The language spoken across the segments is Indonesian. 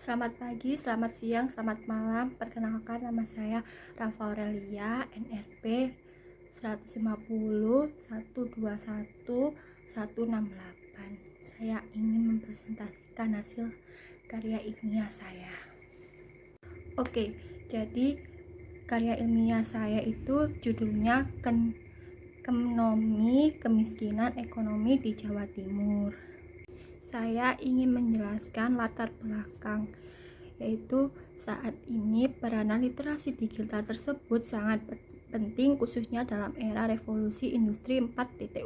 Selamat pagi, selamat siang, selamat malam. Perkenalkan, nama saya Rafa Aurelia, NRP 150 121 168. Saya ingin mempresentasikan hasil karya ilmiah saya. Oke, jadi karya ilmiah saya itu judulnya Kemiskinan Ekonomi di Jawa Timur. Saya ingin menjelaskan latar belakang, yaitu saat ini peranan literasi digital tersebut sangat penting, khususnya dalam era revolusi industri 4.0,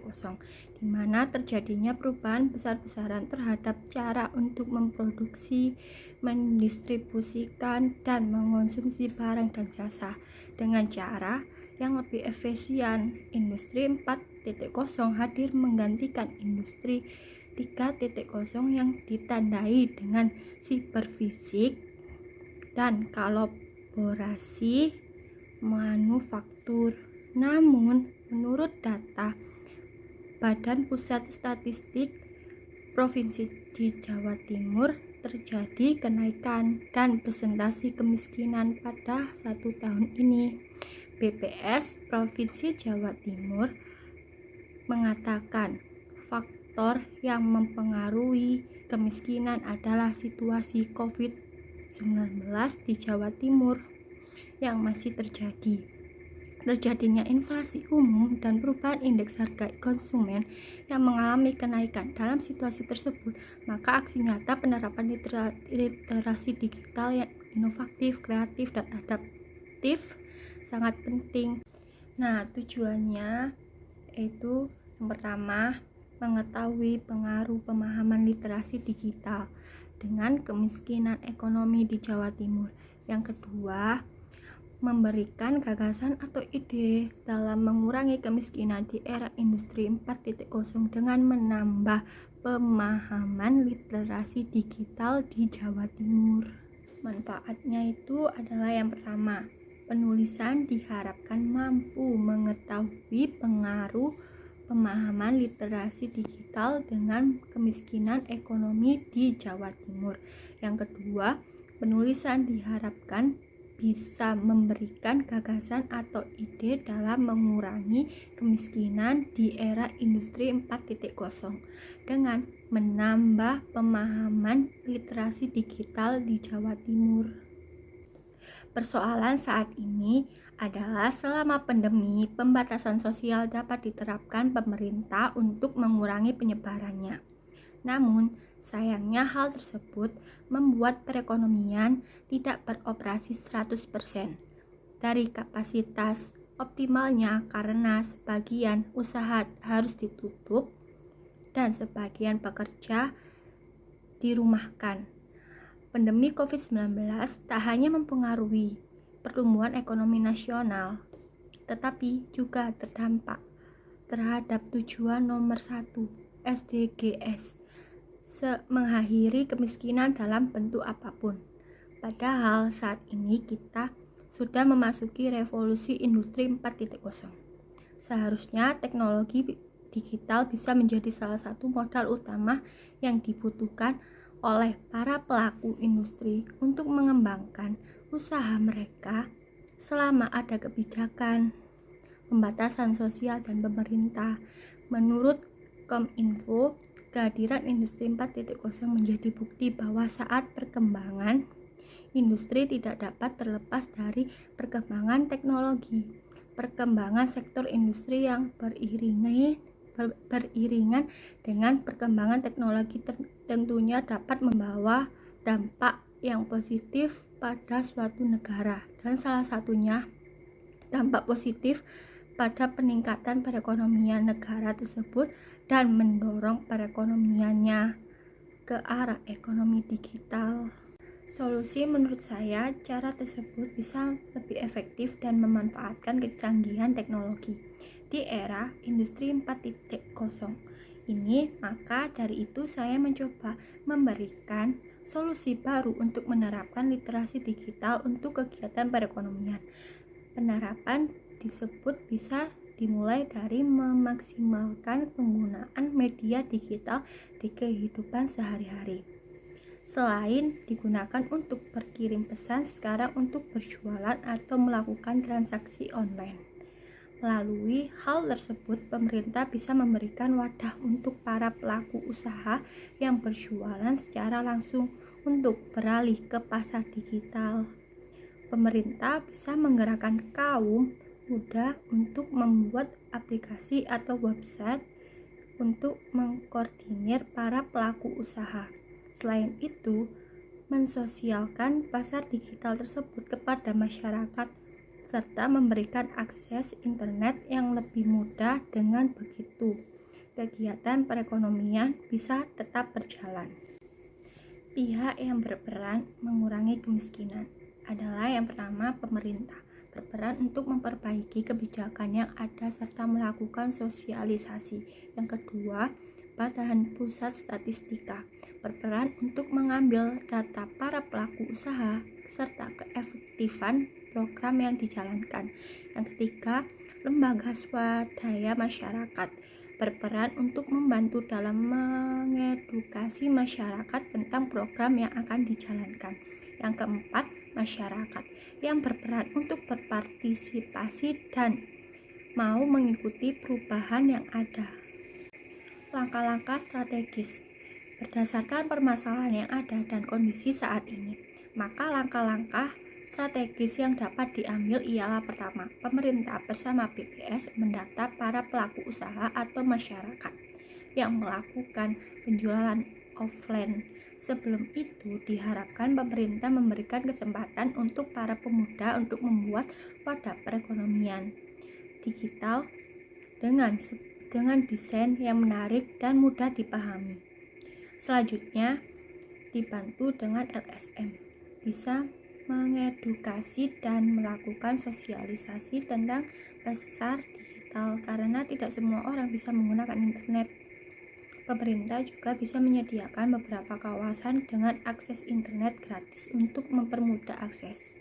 di mana terjadinya perubahan besar-besaran terhadap cara untuk memproduksi, mendistribusikan, dan mengonsumsi barang dan jasa dengan cara yang lebih efisien. Industri 4.0 hadir menggantikan industri 3.0 yang ditandai dengan siberfisik dan kolaborasi manufaktur. Namun, menurut data Badan Pusat Statistik Provinsi di Jawa Timur, terjadi kenaikan dan presentasi kemiskinan pada 1 tahun ini. BPS Provinsi Jawa Timur mengatakan faktor yang mempengaruhi kemiskinan adalah situasi COVID-19 di Jawa Timur yang masih terjadi, terjadinya inflasi umum dan perubahan indeks harga konsumen yang mengalami kenaikan. Dalam situasi tersebut, maka aksi nyata penerapan literasi digital yang inovatif, kreatif, dan adaptif sangat penting. Nah, tujuannya yaitu yang pertama, mengetahui pengaruh pemahaman literasi digital dengan kemiskinan ekonomi di Jawa Timur. Yang kedua, memberikan gagasan atau ide dalam mengurangi kemiskinan di era industri 4.0 dengan menambah pemahaman literasi digital di Jawa Timur. Manfaatnya itu adalah yang pertama, penulisan diharapkan mampu mengetahui pengaruh pemahaman literasi digital dengan kemiskinan ekonomi di Jawa Timur. Yang kedua, penulisan diharapkan bisa memberikan gagasan atau ide dalam mengurangi kemiskinan di era industri 4.0 dengan menambah pemahaman literasi digital di Jawa Timur. Persoalan saat ini adalah selama pandemi, pembatasan sosial dapat diterapkan pemerintah untuk mengurangi penyebarannya. Namun, sayangnya hal tersebut membuat perekonomian tidak beroperasi 100% dari kapasitas optimalnya karena sebagian usaha harus ditutup dan sebagian pekerja dirumahkan. Pandemi COVID-19 tak hanya mempengaruhi pertumbuhan ekonomi nasional, tetapi juga terdampak terhadap tujuan nomor 1 SDGs, mengakhiri kemiskinan dalam bentuk apapun. Padahal saat ini kita sudah memasuki revolusi industri 4.0. Seharusnya teknologi digital bisa menjadi salah satu modal utama yang dibutuhkan oleh para pelaku industri untuk mengembangkan usaha mereka selama ada kebijakan pembatasan sosial dan pemerintah. Menurut Kominfo, kehadiran industri 4.0 menjadi bukti bahwa saat perkembangan industri tidak dapat terlepas dari perkembangan teknologi. Perkembangan sektor industri yang beriringan dengan perkembangan teknologi tentunya dapat membawa dampak yang positif pada suatu negara, dan salah satunya dampak positif pada peningkatan perekonomian negara tersebut dan mendorong perekonomiannya ke arah ekonomi digital. Solusi menurut saya, cara tersebut bisa lebih efektif dan memanfaatkan kecanggihan teknologi di era industri 4.0 ini. Maka dari itu saya mencoba memberikan solusi baru untuk menerapkan literasi digital untuk kegiatan perekonomian. Penerapan disebut bisa dimulai dari memaksimalkan penggunaan media digital di kehidupan sehari-hari. Selain digunakan untuk berkirim pesan, sekarang untuk berjualan atau melakukan transaksi online. Melalui hal tersebut, pemerintah bisa memberikan wadah untuk para pelaku usaha yang berjualan secara langsung untuk beralih ke pasar digital. Pemerintah bisa menggerakkan kaum muda untuk membuat aplikasi atau website untuk mengkoordinir para pelaku usaha. Selain itu, mensosialkan pasar digital tersebut kepada masyarakat serta memberikan akses internet yang lebih mudah. Dengan begitu, kegiatan perekonomian bisa tetap berjalan. Pihak yang berperan mengurangi kemiskinan adalah yang pertama, pemerintah berperan untuk memperbaiki kebijakan yang ada serta melakukan sosialisasi. Yang kedua, Badan Pusat Statistika berperan untuk mengambil data para pelaku usaha serta keefektifan program yang dijalankan. Yang ketiga, lembaga swadaya masyarakat berperan untuk membantu dalam mengedukasi masyarakat tentang program yang akan dijalankan. Yang keempat, masyarakat yang berperan untuk berpartisipasi dan mau mengikuti perubahan yang ada. Langkah-langkah strategis berdasarkan permasalahan yang ada dan kondisi saat ini, maka langkah-langkah strategis yang dapat diambil ialah pertama, pemerintah bersama BPS mendata para pelaku usaha atau masyarakat yang melakukan penjualan offline. Sebelum itu, diharapkan pemerintah memberikan kesempatan untuk para pemuda untuk membuat wadah perekonomian digital dengan desain yang menarik dan mudah dipahami. Selanjutnya, dibantu dengan LSM, bisa mengedukasi dan melakukan sosialisasi tentang pasar digital karena tidak semua orang bisa menggunakan internet. Pemerintah juga bisa menyediakan beberapa kawasan dengan akses internet gratis untuk mempermudah akses.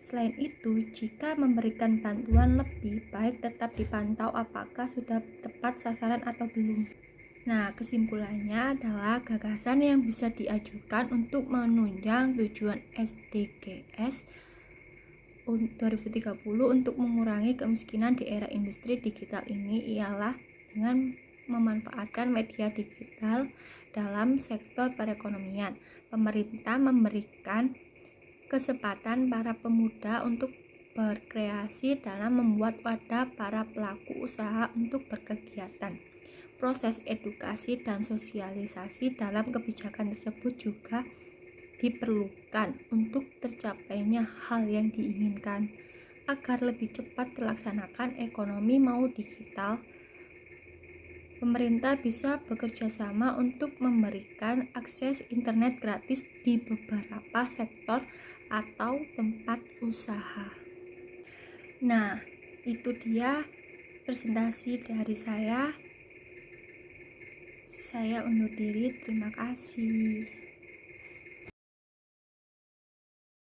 Selain itu, jika memberikan bantuan lebih baik tetap dipantau apakah sudah tepat sasaran atau belum. Nah, kesimpulannya adalah gagasan yang bisa diajukan untuk menunjang tujuan SDGs 2030 untuk mengurangi kemiskinan di era industri digital ini ialah dengan memanfaatkan media digital dalam sektor perekonomian. Pemerintah memberikan kesempatan para pemuda untuk berkreasi dalam membuat wadah para pelaku usaha untuk berkegiatan. Proses edukasi dan sosialisasi dalam kebijakan tersebut juga diperlukan untuk tercapainya hal yang diinginkan. Agar lebih cepat dilaksanakan ekonomi mau digital, pemerintah bisa bekerja sama untuk memberikan akses internet gratis di beberapa sektor atau tempat usaha. Nah, itu dia presentasi dari saya. Saya undur diri, terima kasih.